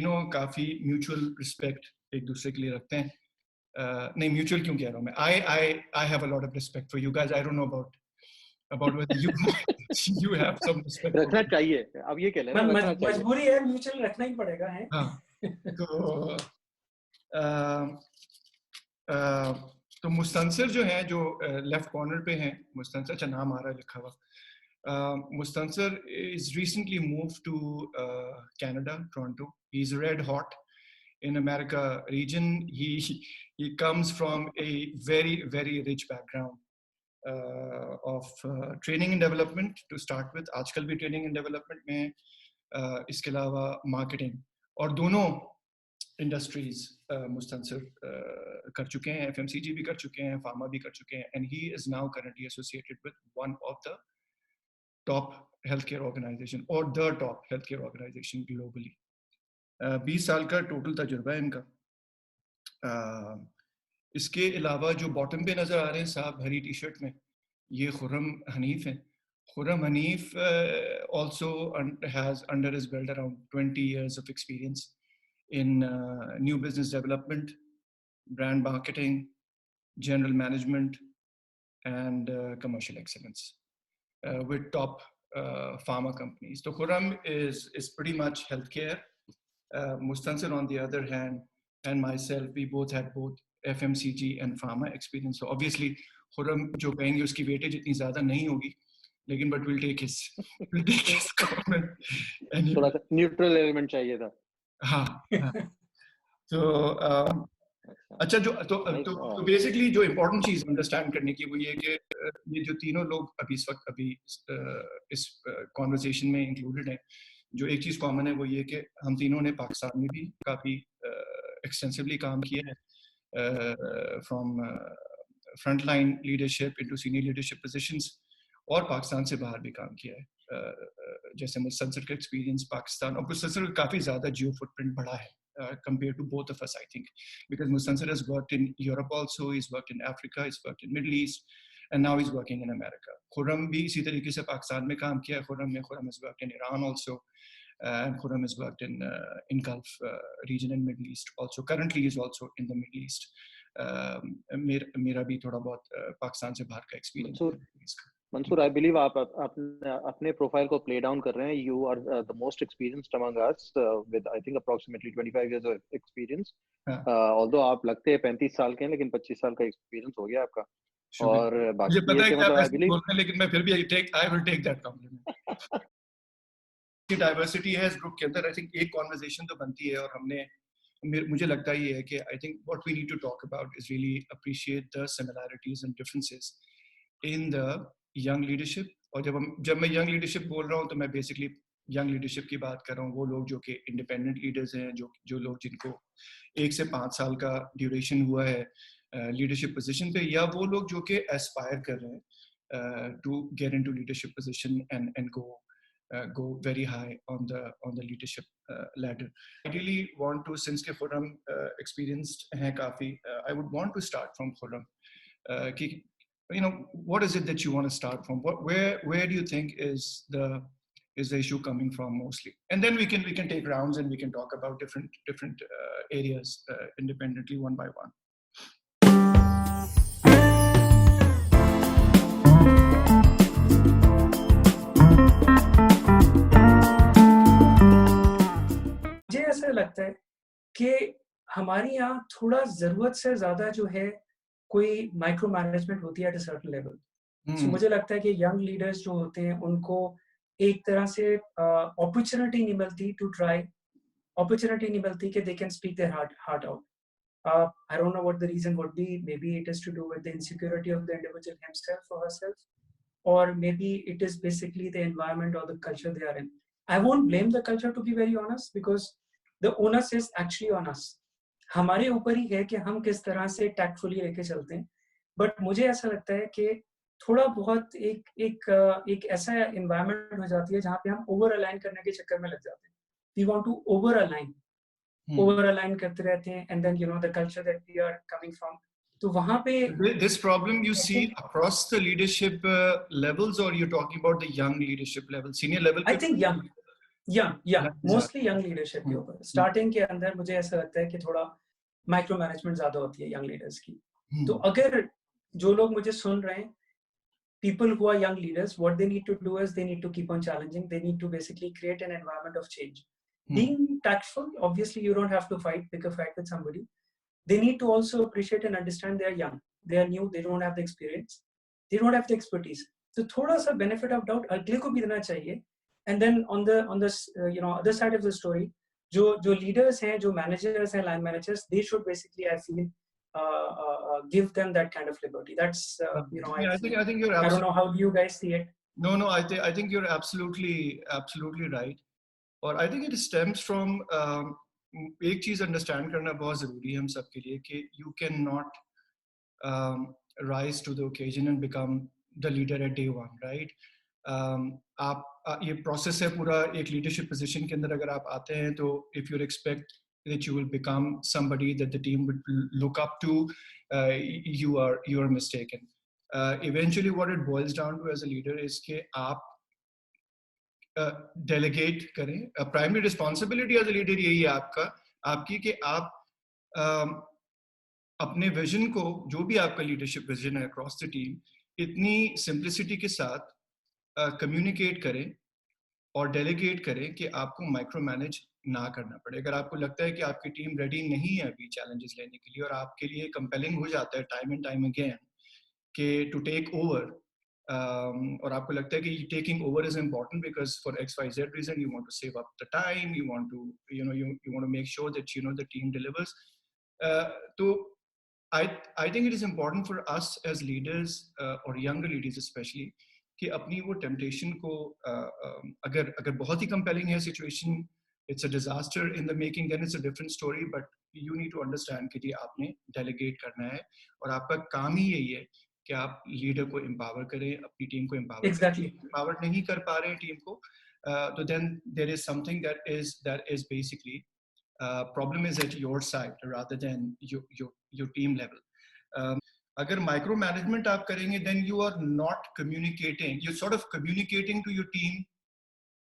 तीनों काफी mutual respect एक दूसरे के लिए रखते हैं. नहीं, म्यूचुअल क्यों कह रहा हूँ मैं, I have a lot of respect for you guys. I don't know about whether you have some respect. रखना चाहिए, अब ये कह लेना, रखना चाहिए. मजबूरी है, म्यूचुअल रखना ही पड़ेगा है. हाँ. तो मुस्तंसर जो है, जो लेफ्ट कॉर्नर पे हैं, मुस्तंसर, अच्छा नाम आ रहा है लिखा हुआ. Mustansir is recently moved to Canada, Toronto. He's red hot in America region. He comes from a very, very rich background of training and development to start with. आजकल भी training and development में, इसके अलावा marketing, और दोनों industries Mustansar कर चुके हैं. FMCG भी कर चुके हैं, pharma भी कर चुके हैं, and he is now currently associated with one of the top healthcare organization or the top healthcare organization globally. 20 साल का टोटल तजुर्बा है इनका. इसके अलावा जो बॉटम पे नजर आ रहे हैं साहब हरी टी शर्ट में, ये खुर्रम हनीफ हैं. Khurram Hanif also has under his belt around 20 years of experience in new business development, brand marketing, general management and commercial excellence. With top pharma companies. So Khurram is pretty much healthcare. Mustansir on the other hand, and myself, we both had both FMCG and pharma experience. So obviously Khurram जो कहेंगे उसकी weightage इतनी ज़्यादा नहीं होगी, लेकिन but we'll take his comment. थोड़ा सा neutral element चाहिए था. हाँ. So अच्छा, तो बेसिकली जो इम्पोर्टेंट चीज अंडरस्टैंड करने की वो ये कि ये जो तीनों लोग इस वक्त इस कॉन्वर्सेशन में इंक्लूडेड हैं, जो एक चीज कॉमन है वो ये कि हम तीनों ने पाकिस्तान में भी काफी एक्सटेंसिवली काम किया है, from front line leadership into senior leadership positions, और पाकिस्तान से बाहर भी काम किया है. जैसे मुस्तंसर का एक्सपीरियंस पाकिस्तान और मुस्तंसर काफी ज्यादा जियो फुटप्रिंट बड़ा है compared to both of us, I think, because Mustansir has worked in Europe also, he's worked in Africa, he's worked in Middle East, and now he's working in America. Khurram bhi isi tarike se Pakistan mein kaam kiya hai. Khurram has worked in Iran also, and Khurram has worked in Gulf region and Middle East also. Currently he's also in the Middle East. Mera bhi thoda bahut Pakistan se bahar ka experience hai. Mansoor, I believe आप अपने profile को play down कर रहे हैं. You are the most experienced among us with I think approximately 25 years of experience. Although आप लगते हैं 35 साल के हैं, लेकिन 25 साल का एक्सपीरियंस हो गया आपका. और बाकी मुझे पता है कि I believe, लेकिन मैं फिर भी I will take that compliment. Diversity है इस ग्रुप के अंदर. I think एक conversation तो बनती है, और मुझे लगता ये है कि I think what we need to talk about is really appreciate the similarities and differences in the young leadership. और जब मैं young leadership बोल रहा हूँ तो मैं basically young leadership की बात कर रहा हूँ. वो लोग जो कि independent leaders हैं, जो लोग जिनको 1 से 5 साल का duration हुआ है leadership position पे, या वो लोग जो कि aspire कर रहे हैं to get into leadership position and go very high on the leadership ladder. I really want to, since के Khurram experienced हैं काफी, I would want to start from Khurram. कि you know, what is it that you want to start from? Where do you think is the issue coming from mostly? And then we can take rounds and we can talk about different areas independently one by one. मुझे ऐसा लगता है कि हमारी यहाँ थोड़ा जरूरत से ज्यादा जो है कोई माइक्रो मैनेजमेंट होती है एट अ सर्टेन लेवल. सो मुझे लगता है कि यंग लीडर्स जो होते हैं उनको एक तरह से अपॉर्चुनिटी नहीं मिलती टू ट्राई, अपॉर्चुनिटी नहीं मिलती कि they can speak their heart out. I don't know what the reason would be. Maybe it is to do with the insecurity of the individual himself or herself, or maybe it is basically the environment or the culture they are in. I won't blame the culture, to be very honest, because the onus is actually on us. हमारे ऊपर ही है कि हम किस तरह से tactfully लेके चलते हैं. बट मुझे ऐसा लगता है कि थोड़ा बहुत एक ऐसा एनवायरनमेंट हो जाती है जहाँ पे हम ओवर अलाइन करने के चक्कर में लग जाते हैं. We want to over align करते रहते हैं, and then you know the culture that we are coming from. तो वहाँ पे this problem you see across the leadership levels, or you're talking about the young leadership level, senior level? I think young. Mostly young leadership के ऊपर। Starting के अंदर मुझे ऐसा लगता है कि थोड़ा माइक्रो मैनेजमेंट ज्यादा होती है यंग लीडर्स की। तो अगर जो लोग मुझे सुन रहे हैं, people who are young leaders, what they need to do is they need to keep on challenging. They need to basically create an environment of change. Being tactful, obviously you don't have to pick a fight with somebody. They need to also appreciate and understand they are young, they are new, they don't have the experience, they don't have the expertise. So thoda sa benefit of doubt agle ko bhi dena chahiye. And then on the other side of the story, jo leaders hain, jo managers hain, line managers, they should basically, I feel, give them that kind of liberty. That's I think you're I don't know, how do you guys see it? No, I think you're absolutely right. और I think it stems from एक चीज understand करना बहुत जरूरी है हम सब के लिए कि you cannot rise to the occasion and become the leader at day one, right? आप ये प्रोसेस है पूरा एक लीडरशिप पोजीशन के अंदर अगर आप आते हैं तो if you expect that you will become somebody that the team would look up to, you are mistaken. Eventually what it boils down to as a leader is कि आप डेलीगेट करें. Primary responsibility as a leader यही है आपकी कि आप अपने vision को, जो भी आपका लीडरशिप विजन है अक्रॉस द टीम, इतनी सिंप्लिसिटी के साथ कम्युनिकेट करें और डेलीगेट करें कि आपको माइक्रो मैनेज ना करना पड़े. अगर आपको लगता है कि आपकी टीम रेडी नहीं है अभी चैलेंजेस लेने के लिए और आपके लिए कंपेलिंग हो जाता है टाइम एंड टाइम अगेन कि टू टेक ओवर, और आपको लगता है कि taking over is important because for XYZ reason you want to save up the time, you want to you want to make sure that the team delivers. So I think it is important for us as leaders or younger leaders especially कि अपनी वो temptation को अगर बहुत ही compelling है situation, it's a disaster in the making, then it's a different story, but you need to understand कि जी आपने delegate करना है और आपका काम ही यही है कि आप लीडर को एम्पावर करें, अपनी टीम को एम्पावर करें. एम्पावर नहीं कर पा रहे हैं टीम को, तो then there is something that is basically problem is at your side rather than your team level. अगर माइक्रो मैनेजमेंट आप करेंगे then you are not communicating, you sort of communicating to your team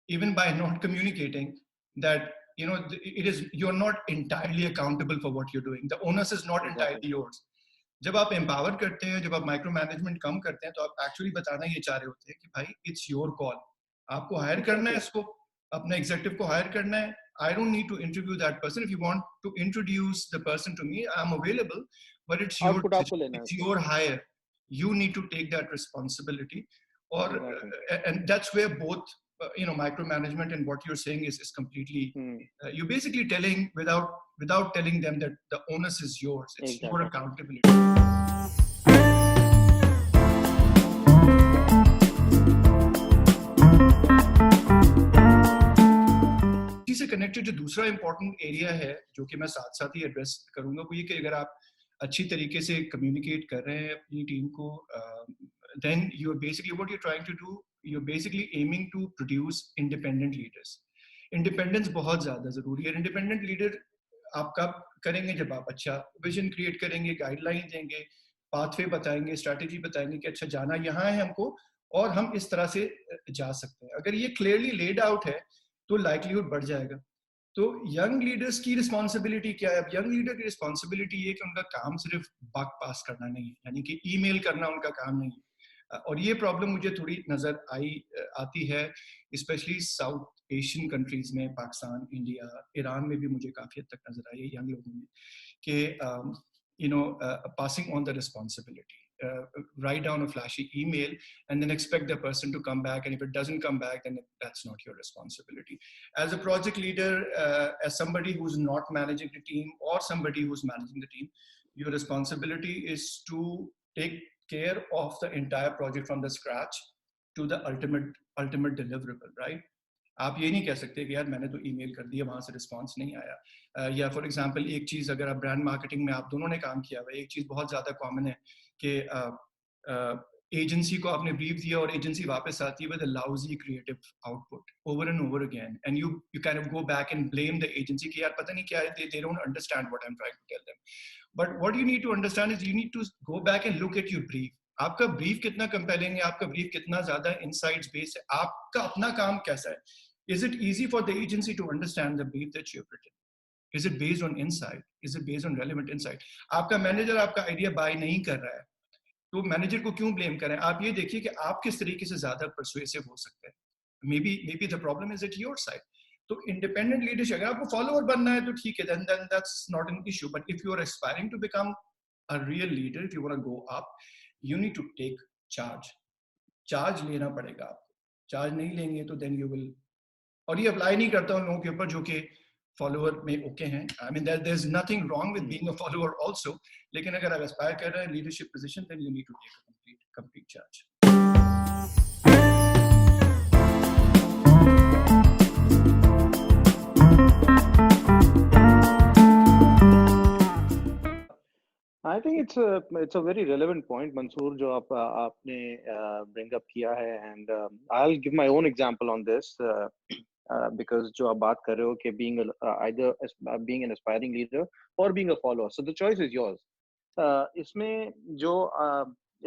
even by not communicating that it is, you're not entirely accountable for what you're doing. The onus is not entirely yours. जब आप empower करते हैं, जब आप micro management कम करते हैं, तो आप एक्चुअली बताना ये चाह रहे होते हैं कि भाई इट्स योर कॉल, आपको हायर करना है, इसको अपने एग्जीक्यूटिव को हायर करना है. I don't need to interview that person. If you want to introduce the person to me, I am available, but it's your hire. You need to take that responsibility. और and that's where both micromanagement and what you're saying is completely you're basically telling without telling them that the onus is yours. It's your accountability. इसी से connected जो दूसरा important area है जो कि मैं साथ साथ ही address करूंगा, वो ये कि अगर आप अच्छी तरीके से communicate कर रहे हैं अपनी टीम को, then you're basically what you're trying to do, you're basically aiming to produce independent leaders. Independence बहुत ज़्यादा ज़रूरी है. Independent leader आप कब करेंगे? जब आप अच्छा vision create करेंगे, guideline देंगे, pathway बताएंगे, strategy बताएंगे कि अच्छा जाना यहाँ है हमको और हम इस तरह से जा सकते हैं. अगर ये clearly laid out है तो likelihood बढ़ जाएगा. तो young leaders की responsibility क्या है? अब young leader की responsibility ये कि उनका काम सिर्फ buck pass करना नहीं है, यानी कि email करना उनका काम नहीं है. और ये प्रॉब्लम मुझे थोड़ी नजर आती है स्पेशली साउथ एशियन कंट्रीज में, पाकिस्तान, इंडिया, ईरान में भी मुझे काफी हद तक नजर आई है यंग लोगों में कि passing on the responsibility, write down a flashy email and then expect the person to come back, and if it doesn't come back then that's not your responsibility. As a project leader, as somebody who's not managing the team or somebody who's managing the team, your responsibility is to take care of the entire project from the scratch to the ultimate deliverable, right? आप ये नहीं कह सकते कि यार मैंने तो email कर दिया, वहां से रिस्पांस नहीं आया. या फॉर एग्जांपल एक चीज, अगर आप ब्रांड मार्केटिंग में आप दोनों ने काम किया हुआ है, एक चीज बहुत ज्यादा कॉमन है कि एजेंसी को आपने ब्रीफ दिया और एजेंसी वापस आती है with a lousy creative output over and over again, and you kind of go back and blame the agency कि यार पता नहीं क्या है, they don't understand what I am trying to tell them. But what you need to understand is you need to go back and look at your brief. आपका brief कितना compelling है, आपका ब्रीफ कितना ज्यादा इनसाइट्स बेस्ड है, आपका अपना काम कैसा है. Is it easy for the agency to understand the brief that you have written? Is it based on insight? Is it based on relevant insight? आपका मैनेजर आपका आइडिया बाय नहीं कर रहा है, तो मैनेजर को क्यों ब्लेम करें? आप ये देखिए कि आप किस तरीके से ज्यादा परसुएसिव हो सकते हैं. Maybe the problem is at your side. तो इंडिपेंडेंट लीडरशिप, अगर आपको फॉलोअर बनना है तो ठीक है, then that's not an issue. But if you are aspiring to become a real leader, if you want to go up, you need to take charge. Charge लेना पड़ेगा आपको. चार्ज नहीं लेंगे तो then you will. और ये apply नहीं करता उन लोगों के ऊपर जो कि फॉलोअर में ओके हैं. I mean there's nothing wrong with being a follower also, लेकिन अगर आप एस्पायर कर रहे हैं leadership position, then you need to take a complete charge. I think it's a very relevant point, Mansoor, जो आपने bring up किया है, and I'll give my own example on this because जो आप बात कर रहे हो कि being either being an aspiring leader or being a follower, so the choice is yours. इसमें जो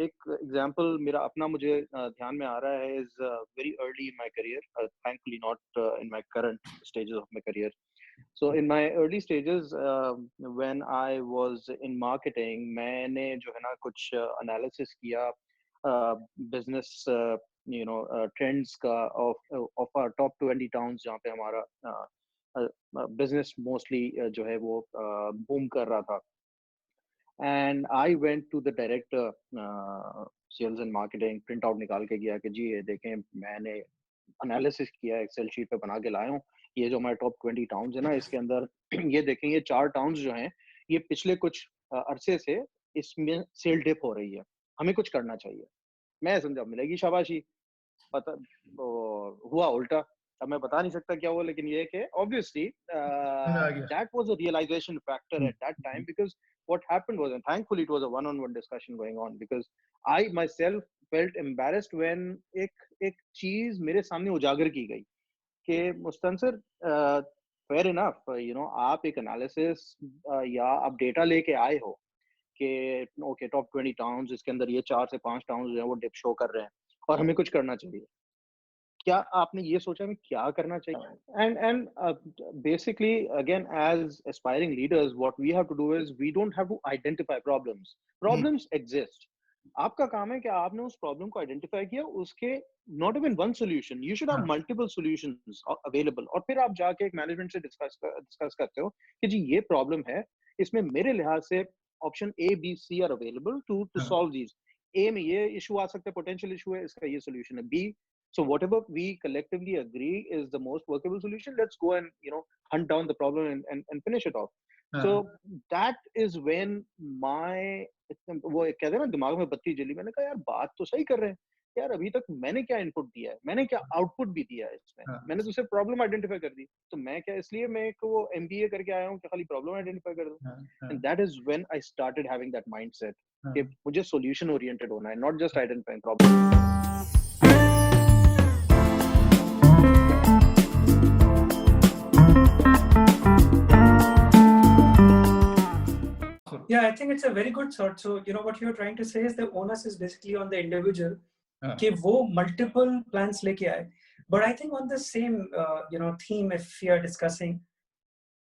एक example मेरा अपना मुझे ध्यान में आ रहा है is very early in my career, thankfully not in my current stages of my career. So in my early stages, when I was in marketing, मैंने जो है ना कुछ analysis किया business trends का of our top 20 towns जहाँ पे हमारा business mostly जो है वो boom कर रहा था. And I went to the director sales and marketing, print out निकाल के गया कि जी ये देखें मैंने analysis किया Excel sheet पे बना के लाया हूँ. ये जो हमारे टॉप 20 टाउन्स है ना, इसके अंदर ये देखें ये 4 टाउन्स जो हैं ये पिछले कुछ अरसे से इसमें सेल डिप हो रही है, हमें कुछ करना चाहिए. मैं समझा मिलेगी शाबाशी, पता हुआ उल्टा. अब मैं बता नहीं सकता क्या हुआ, लेकिन ये कि obviously that was a realization factor at that time, because what happened was, and thankfully it was a one-on-one discussion going on, because I myself felt embarrassed when एक चीज मेरे सामने उजागर की गई कि मुस्तंसर fair enough, आप एक एनालिसिस या आप डेटा लेके आए हो कि ओके टॉप 20 टाउन्स, इसके अंदर ये 4 से 5 टाउन्स जो है वो डिप शो कर रहे हैं और हमें कुछ करना चाहिए. क्या आपने ये सोचा हमें क्या करना चाहिए? And basically again, as aspiring leaders, what we have to do is we don't have to identify problems exist. आपका काम है कि आपने उस प्रॉब्लम को आइडेंटिफाई किया, उसके not even one solution, you should have multiple solutions available, और फिर आप जाके एक मैनेजमेंट से डिस्कस करते हो कि जी ये प्रॉब्लम है, इसमें मेरे लिहाज से option A B C are available to solve these. A में ये इशू आ सकता है, पोटेंशियल इशू है, इसका ये सॉल्यूशन है. B, so whatever we collectively agree is the most workable solution, let's go and hunt down the problem and finish it off. So that is when वो कहते हैं ना दिमाग में बत्ती जली. मैंने कहा यार बात तो सही कर रहे हैं यार, अभी तक मैंने क्या इनपुट दिया है, मैंने क्या आउटपुट भी दिया है इसमें, मैंने तो सिर्फ प्रॉब्लम आइडेंटिफाई कर दी, तो मैं क्या इसलिए मैं वो MBA करके आया हूँ कि खाली प्रॉब्लम आइडेंटिफाई कर दूं. And that is when I started having that mindset कि मुझे solution oriented होना है, not just identifying problem. Yeah, I think it's a very good thought. So, what you're trying to say is the onus is basically on the individual कि वो multiple plans लेके आए. But I think on the same, theme, if we are discussing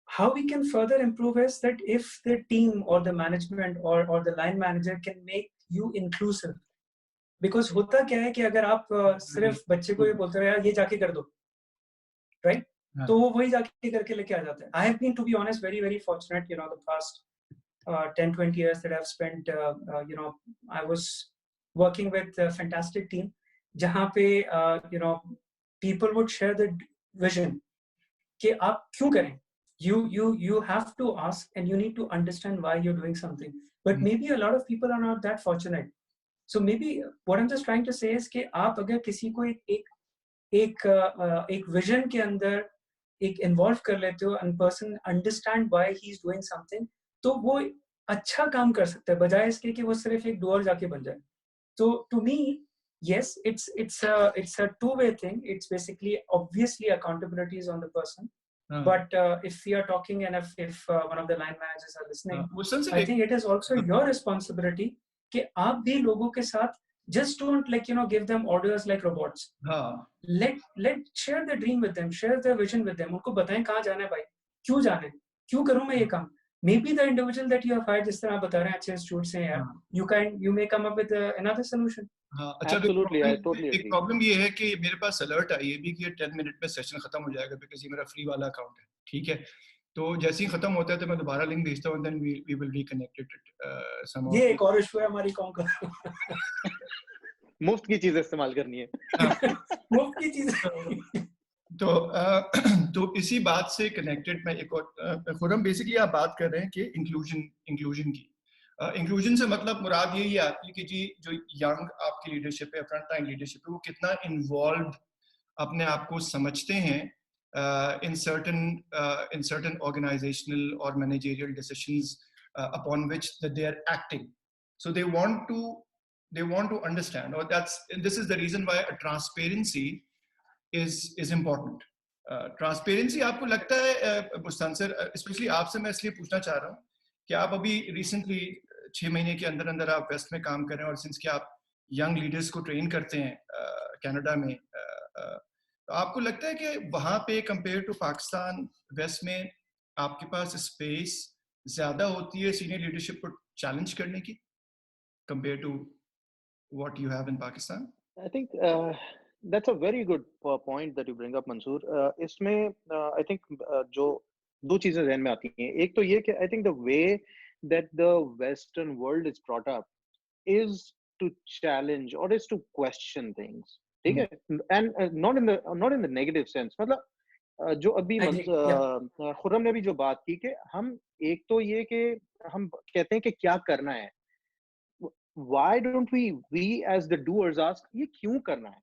how we can further improve is that if the team or the management or the line manager can make you inclusive. Because होता क्या है कि अगर आप सिर्फ बच्चे को ये बोलते हो यार ये जाके कर दो, right? तो वो वही जाके करके लेके आ जाता है. I have been, to be honest, very, very fortunate, the past 10-20 years that I've spent, I was working with a fantastic team जहाँ पे people would share the vision कि आप क्यों करें. You have to ask and you need to understand why you're doing something, but maybe a lot of people are not that fortunate. So maybe what I'm just trying to say is कि आप अगर किसी को एक vision के अंदर एक involve कर लेते हो and person understand why he's doing something, तो वो अच्छा काम कर सकता है बजाय इसके कि वो सिर्फ एक डोर जाके बन जाए. So to me, yes, it's a two-way thing. It's basically obviously accountability is on the person. But if we are talking and if one of the line managers are listening, I think it is also your responsibility कि आप भी लोगों के साथ just don't give them orders like robots. let share the dream with them, share the vision with them. उनको बताएं कहाँ जाना है भाई, क्यों जाना है, क्यों करूँ मैं ये काम. Maybe the individual that you have hired, जिस तरह आप बता रहे हैं अच्छे इंस्टीट्यूट से यार, you may come up with another solution. हाँ, अच्छा. Absolutely, I totally agree. एक प्रॉब्लम ये है कि मेरे पास अलर्ट आई है भी कि 10 मिनट में सेशन खत्म हो जाएगा, बिकॉज ये मेरा फ्री वाला अकाउंट है. ठीक है, तो जैसे ही खत्म होता है तो मैं दोबारा लिंक भेजता हूँ, then we will reconnect it somehow. ये एक और इशू है हमारी कॉम का. मुफ्त की चीजें इस्तेमाल करनी है. मुफ्त की चीजें. तो इसी बात से कनेक्टेड मैं एक और खुरम, बेसिकली आप बात कर रहे हैं कि इंक्लूजन की. इंक्लूजन से मतलब मुराद यही आती है कि जी जो यंग आपकी लीडरशिप है, फ्रंट लाइन लीडरशिप है, वो कितना इन्वॉल्व अपने आप को समझते हैं in certain organizational or managerial decisions upon which that they are acting. So they want to understand, or this is the reason why transparency is important. Transparency आपको लगता है बुस्तान सर, especially आपसे मैं इसलिए पूछना चाह रहा हूँ कि आप अभी recently 6 महीने के अंदर आप वेस्ट में काम कर रहे हैं, और सिंस कि आप यंग लीडर्स को ट्रेन करते हैं कनाडा में, तो आपको लगता है कि वहां पे कंपेयर टू पाकिस्तान वेस्ट में आपके पास स्पेस ज्यादा होती है सीनियर लीडरशिप को चैलेंज करने की compare to what you have in Pakistan? I think that's a very good point that you bring up, Mansoor. इसमें I think जो दो चीजें ज़हन में आती हैं. एक तो ये कि I think the way that the Western world is brought up is to challenge or is to question things. ठीक है, and not in the negative sense. मतलब जो अभी खुर्रम ने भी जो बात की कि हम एक तो ये कि हम कहते हैं कि क्या करना है. Why don't we as the doers ask ये क्यों करना है?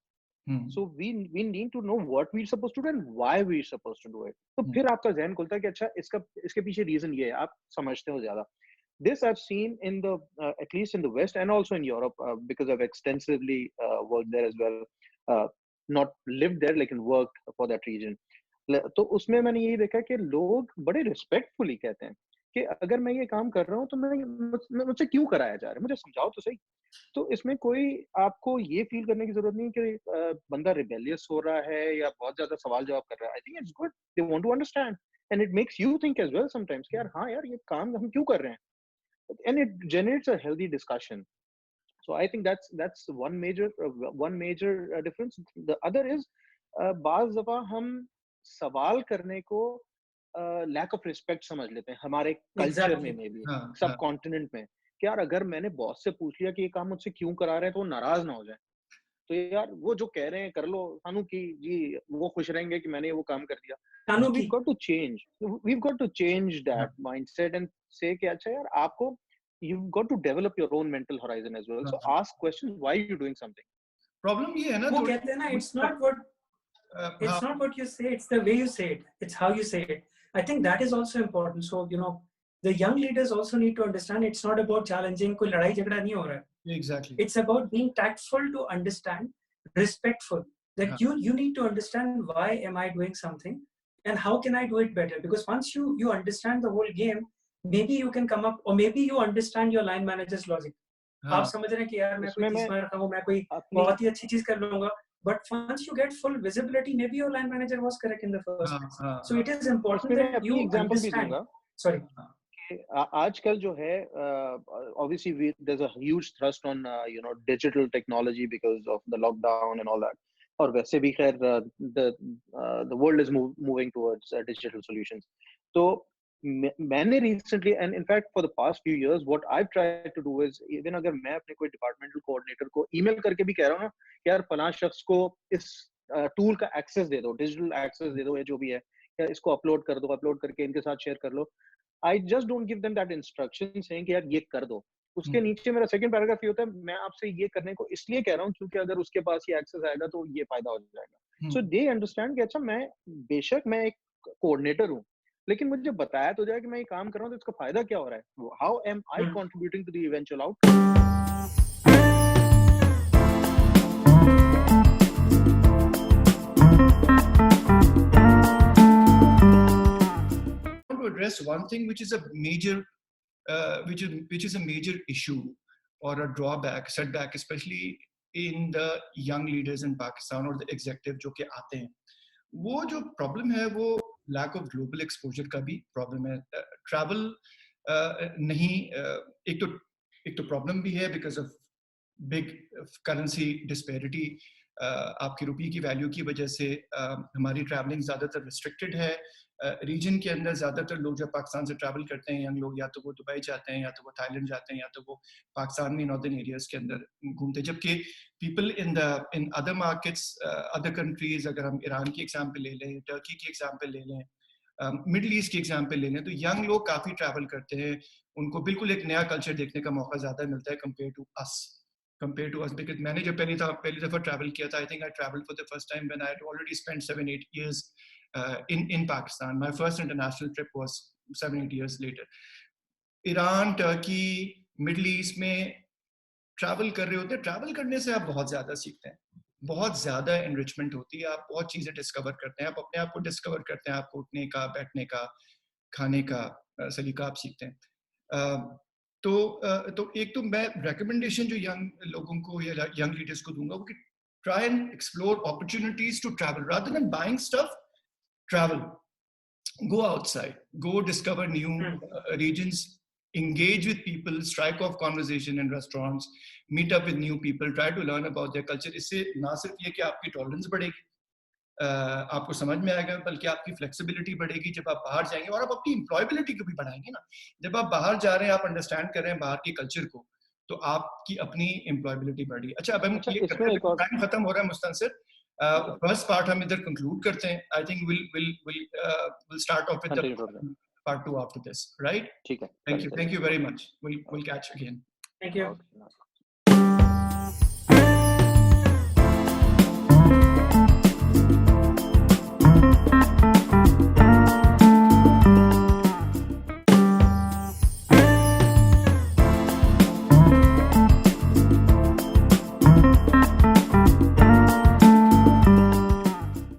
So we need to know what we're supposed to do and why we're supposed to do it. तो फिर आपका ज़हन खुलता है कि अच्छा इसके पीछे रीजन ये है, आप समझते हो ज़्यादा. This I've seen in the at least in the West and also in Europe because I've extensively worked there as well. Not lived there, लेकिन worked for that region. तो उसमें मैंने यही देखा कि लोग बड़े रिस्पेक्टफुली कहते हैं कि अगर मैं ये काम कर रहा हूँ तो मुझसे क्यों कराया जा रहा है, मुझे समझाओ तो सही. तो इसमें कोई आपको ये फील करने की जरूरत नहीं कि बंदा रिबेलियस हो रहा है या बहुत ज्यादा सवाल जवाब कर रहा है. I think it's good, they want to understand and it makes you think as well sometimes कि यार हाँ यार ये काम हम क्यों कर रहे हैं, and it generates a healthy discussion. So I think that's one major difference. The other is बाज़ दफा हम सवाल करने को lack of respect समझ लेते हैं हमारे कल्चर में भी, सब कॉन्टिनेंट में, कि यार अगर मैंने बॉस से पूछ लिया कि ये काम मुझसे क्यों करा रहे हैं तो वो नाराज ना हो जाए, तो यार वो जो कह रहे हैं कर लो सानू की जी, वो खुश रहेंगे कि मैंने वो काम कर दिया. We've got to change that mindset and say कि अच्छा यार आपको you've got to develop your own mental horizon as well. So ask questions, why are you doing something? Problem ये है ना, वो कहते हैं ना, it's not what you say, it's the way you say it, it's how you say it. I think that is also important. So the young leaders also need to understand it's not about challenging, कोई लड़ाई झगड़ा नहीं हो रहा है. Exactly. It's about being tactful to understand, respectful, that you need to understand why am I doing something and how can I do it better, because once you understand the whole game, maybe you can come up, or maybe you understand your line manager's logic. आप समझ रहे हैं कि यार मैं कोई चीज में रखा हूँ, मैं कोई बहुत ही अच्छी चीज कर लूंगा, but once you get full visibility, maybe your line manager was correct in the first place. So it is important that you understand. Sorry. आजकल जो है obviously there's a huge thrust on digital technology because of the lockdown and all that, और वैसे भी खैर the world is moving towards digital solutions. तो मैंने recently and in fact for the past few years what I've tried to do is, even अगर मैं अपने कोई departmental coordinator को email करके भी कह रहा हूँ ना कि यार फलां शख्स को इस tool का access दे दो, digital access दे दो, या जो भी है, या इसको upload कर दो, upload करके इनके साथ share कर लो. I just don't give them that instruction saying कि यार ये कर दो. उसके नीचे मेरा second paragraph ये होता है, मैं आपसे ये करने को इसलिए कह रहा हूँ क्योंकि अगर उसके पास ये access आएगा तो ये फायदा हो जाएगा. So they understand कि अच्छा मैं बेशक मैं एक coordinator हूँ, लेकिन मुझे बताया तो जाए कि मैं ये काम कर रहा हूँ तो इसका फायदा क्या हो रहा है. How am I contributing to the eventual outcome? To address one thing which is a major which is a major issue or a drawback, setback, especially in the young leaders in Pakistan or the executive जो के आते हैं, वो जो problem है वो lack of global exposure का भी प्रॉब्लम है. Travel नहीं, एक तो प्रॉब्लम भी है because of big currency disparity. आपकी रुपये की वैल्यू की वजह से हमारी ट्रैवलिंग ज़्यादातर रिस्ट्रिक्टेड है. रीजन के अंदर ज़्यादातर लोग जब पाकिस्तान से ट्रैवल करते हैं, यंग लोग, या तो वो दुबई जाते हैं, या तो वो थाईलैंड जाते हैं, या तो वो पाकिस्तान में नॉर्दर्न एरियाज के अंदर घूमते हैं. जबकि people in other markets, other countries, अगर हम ईरान की एग्जांपल ले लें, टर्की की एग्जांपल ले लें, मिडल ईस्ट की एग्जांपल ले लें, तो यंग लोग काफ़ी ट्रैवल करते हैं. उनको बिल्कुल एक नया कल्चर देखने का मौका ज़्यादा मिलता है compared to us, because मैंने जब पहली दफ़ा ट्रैवल किया था, I think I traveled for the first time when I had already spent 7-8 years in Pakistan. My first international trip was 7-8 years later. Iran, Turkey, middle east में travel कर रहे होते हैं. ट्रैवल करने से आप बहुत ज़्यादा सीखते हैं, बहुत ज़्यादा एनरिचमेंट होती है, आप बहुत चीज़ें डिस्कवर करते हैं, आप अपने आप को डिस्कवर करते हैं, आपको उठने का, बैठने का, खाने का सलीका आप सीखते हैं. तो एक तो मैं रिकमेंडेशन जो यंग लोगों को या यंग लीडर्स को दूंगा वो कि try and explore opportunities to travel rather than buying stuff. Travel, go outside, go discover new regions, engage with people, strike off conversation in restaurants, meet up with new people, try to learn about their culture. इससे ना सिर्फ ये कि आपकी tolerance बढ़ेगी, आपको समझ में आएगा, बल्कि आपकी फ्लेक्सिबिलिटी बढ़ेगी जब आप बाहर जाएंगे, और आप अपनी एम्प्लॉयबिलिटी को भी बढ़ाएंगे ना. जब आप बाहर जा रहे हैं, आप अंडरस्टैंड कर रहे हैं बाहर के कल्चर को, तो आपकी अपनी एम्प्लॉयबिलिटी बढ़ेगी. अच्छा, अब हम ये करते हैं, टाइम खत्म हो रहा है मुस्तनसिर. फर्स्ट पार्ट हम इधर कंक्लूड करते हैं. I think we'll start off with the part 2 after this, right? ठीक है. Thank you very much. We'll catch again. Thank you.